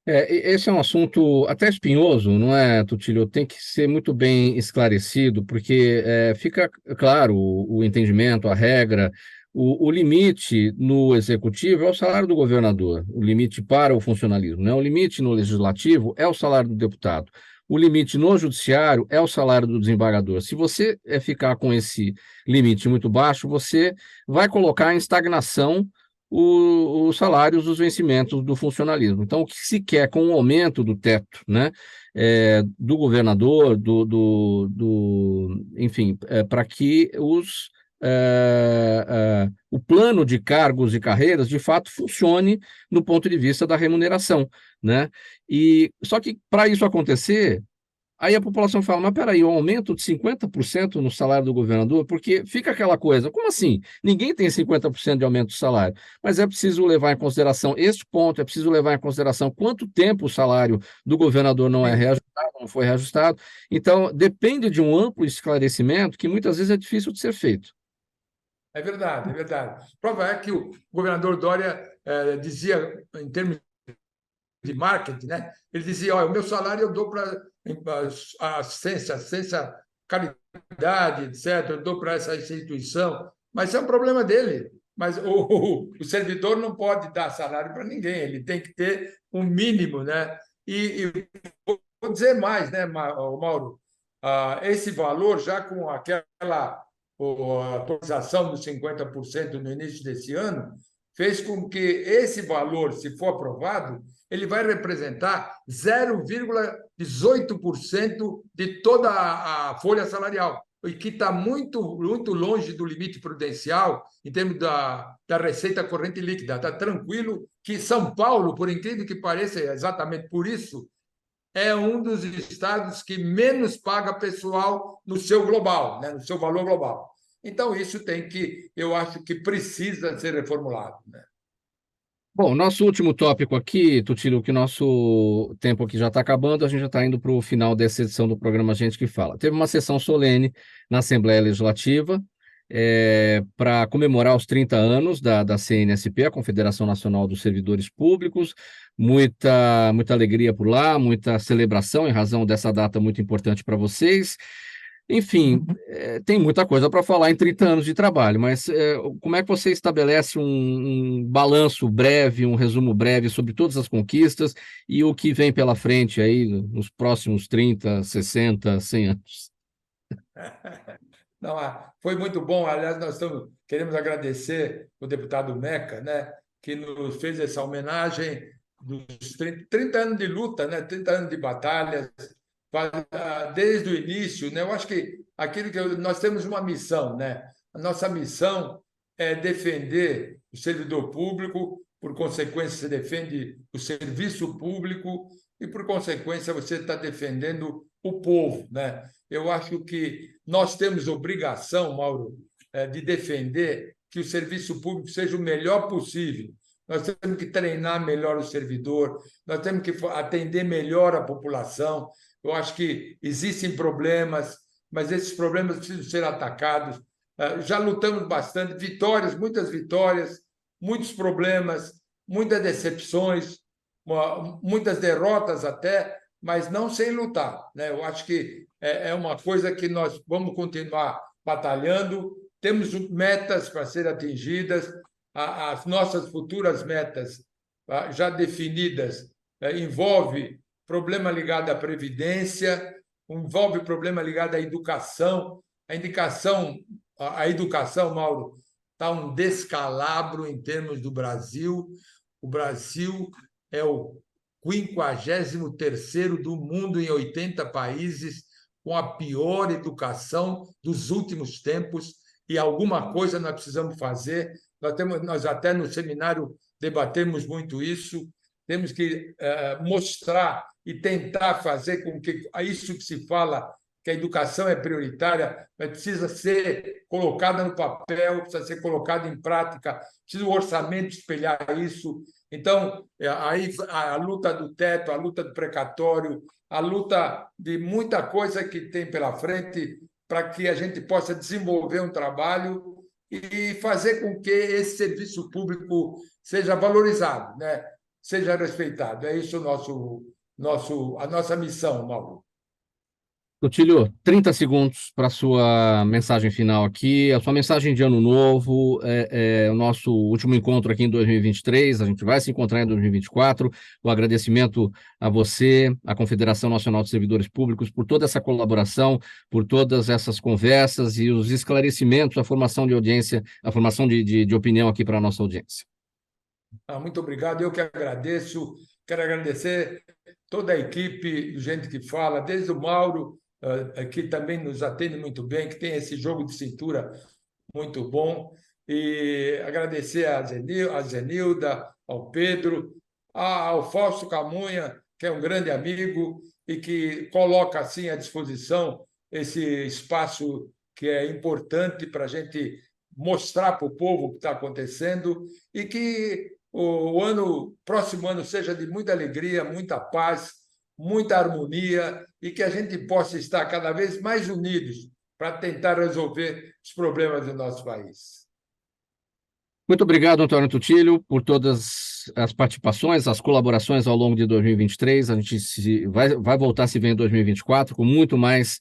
Esse é um assunto até espinhoso, não é, Tutílio? Tem que ser muito bem esclarecido, porque fica claro o entendimento, a regra, o limite no executivo é o salário do governador, o limite para o funcionalismo, né? O limite no legislativo é o salário do deputado, o limite no judiciário é o salário do desembargador. Se você ficar com esse limite muito baixo, você vai colocar em estagnação os salários dos vencimentos do funcionalismo. Então, o que se quer com o aumento do teto, né, do governador, enfim, para que o plano de cargos e carreiras, de fato, funcione no ponto de vista da remuneração, né? E só que para isso acontecer, aí a população fala, mas peraí, um aumento de 50% no salário do governador, porque fica aquela coisa, como assim? Ninguém tem 50% de aumento do salário, mas é preciso levar em consideração este ponto, é preciso levar em consideração quanto tempo o salário do governador não é reajustado, não foi reajustado. Então, depende de um amplo esclarecimento que muitas vezes é difícil de ser feito. É verdade, é verdade. Prova é que o governador Dória dizia, em termos de marketing, né? Ele dizia, olha, o meu salário eu dou para assistência, caridade, etc., eu dou para essa instituição, mas é um problema dele. Mas o servidor não pode dar salário para ninguém, ele tem que ter um mínimo, né? E vou dizer mais, né, Mauro? Esse valor, já com aquela atualização dos 50% no início desse ano, fez com que esse valor, se for aprovado, ele vai representar 0,18% de toda a folha salarial, e que está muito, muito longe do limite prudencial em termos da receita corrente líquida. Está tranquilo que São Paulo, por incrível que pareça, exatamente por isso, é um dos estados que menos paga pessoal no seu global, né, no seu valor global. Então, isso eu acho que precisa ser reformulado, né? Bom, nosso último tópico aqui, Tutilo, que nosso tempo aqui já está acabando, a gente já está indo para o final dessa edição do programa Gente que Fala. Teve uma sessão solene na Assembleia Legislativa para comemorar os 30 anos da CNSP, a Confederação Nacional dos Servidores Públicos. Muita alegria por lá, muita celebração em razão dessa data muito importante para vocês. Enfim, tem muita coisa para falar em 30 anos de trabalho, mas como é que você estabelece um balanço breve, um resumo breve sobre todas as conquistas e o que vem pela frente aí nos próximos 30, 60, 100 anos? Não, foi muito bom. Aliás, queremos agradecer o deputado Meca, né, que nos fez essa homenagem dos 30 anos de luta, né, 30 anos de batalhas, desde o início, né? Eu acho que nós temos uma missão, né? A nossa missão é defender o servidor público, por consequência, você defende o serviço público e, por consequência, você está defendendo o povo, né? Eu acho que nós temos obrigação, Mauro, de defender que o serviço público seja o melhor possível. Nós temos que treinar melhor o servidor, nós temos que atender melhor a população. Eu acho que existem problemas, mas esses problemas precisam ser atacados. Já lutamos bastante, muitas vitórias, muitos problemas, muitas decepções, muitas derrotas até, mas não sem lutar, né? Eu acho que é uma coisa que nós vamos continuar batalhando. Temos metas para serem atingidas, as nossas futuras metas já definidas envolve problema ligado à previdência, envolve problema ligado à educação. A educação, Mauro, está um descalabro em termos do Brasil. O Brasil é o 53º do mundo em 80 países, com a pior educação dos últimos tempos, e alguma coisa nós precisamos fazer. Nós até no seminário debatemos muito isso. Temos que mostrar e tentar fazer com que isso que se fala, que a educação é prioritária, mas precisa ser colocada no papel, precisa ser colocada em prática, precisa o orçamento espelhar isso. Então, aí a luta do teto, a luta do precatório, a luta de muita coisa que tem pela frente para que a gente possa desenvolver um trabalho e fazer com que esse serviço público seja valorizado, né? Seja respeitado. É isso a nossa missão, Mauro. Rutilio, 30 segundos para a sua mensagem final aqui, a sua mensagem de ano novo, o nosso último encontro aqui em 2023, a gente vai se encontrar em 2024, o agradecimento a você, à Confederação Nacional de Servidores Públicos, por toda essa colaboração, por todas essas conversas e os esclarecimentos, a formação de audiência, a formação de opinião aqui para a nossa audiência. Muito obrigado, eu que agradeço, quero agradecer toda a equipe do Gente que Fala, desde o Mauro, que também nos atende muito bem, que tem esse jogo de cintura muito bom, e agradecer a Zenilda, ao Pedro, ao Fausto Camunha, que é um grande amigo e que coloca assim à disposição esse espaço que é importante para a gente mostrar para o povo o que está acontecendo e que o próximo ano seja de muita alegria, muita paz, muita harmonia e que a gente possa estar cada vez mais unidos para tentar resolver os problemas do nosso país. Muito obrigado, Antônio Tutílio, por todas as participações, as colaborações ao longo de 2023. A gente vai voltar a se ver em 2024 com muito mais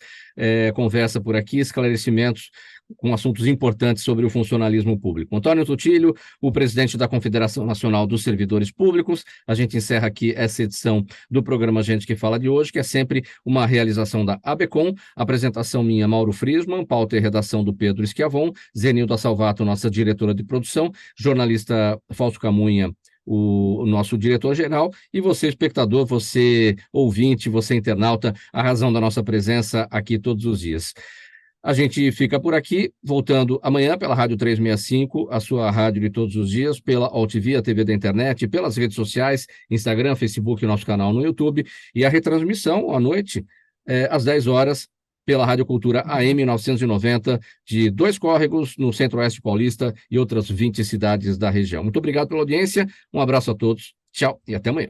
conversa por aqui, esclarecimentos com assuntos importantes sobre o funcionalismo público. Antônio Tutílio, o presidente da Confederação Nacional dos Servidores Públicos. A gente encerra aqui essa edição do programa Gente que Fala de hoje, que é sempre uma realização da ABECOM, apresentação minha, Mauro Friesman, pauta e redação do Pedro Schiavon, Zenilda Salvato, nossa diretora de produção, jornalista Fausto Camunha, o nosso diretor-geral, e você, espectador, você ouvinte, você internauta, a razão da nossa presença aqui todos os dias. A gente fica por aqui, voltando amanhã pela Rádio 365, a sua rádio de todos os dias, pela AltV, a TV da internet, pelas redes sociais, Instagram, Facebook e nosso canal no YouTube, e a retransmissão à noite, às 10 horas, pela Rádio Cultura AM 990, de Dois Córregos, no Centro-Oeste Paulista e outras 20 cidades da região. Muito obrigado pela audiência, um abraço a todos, tchau e até amanhã.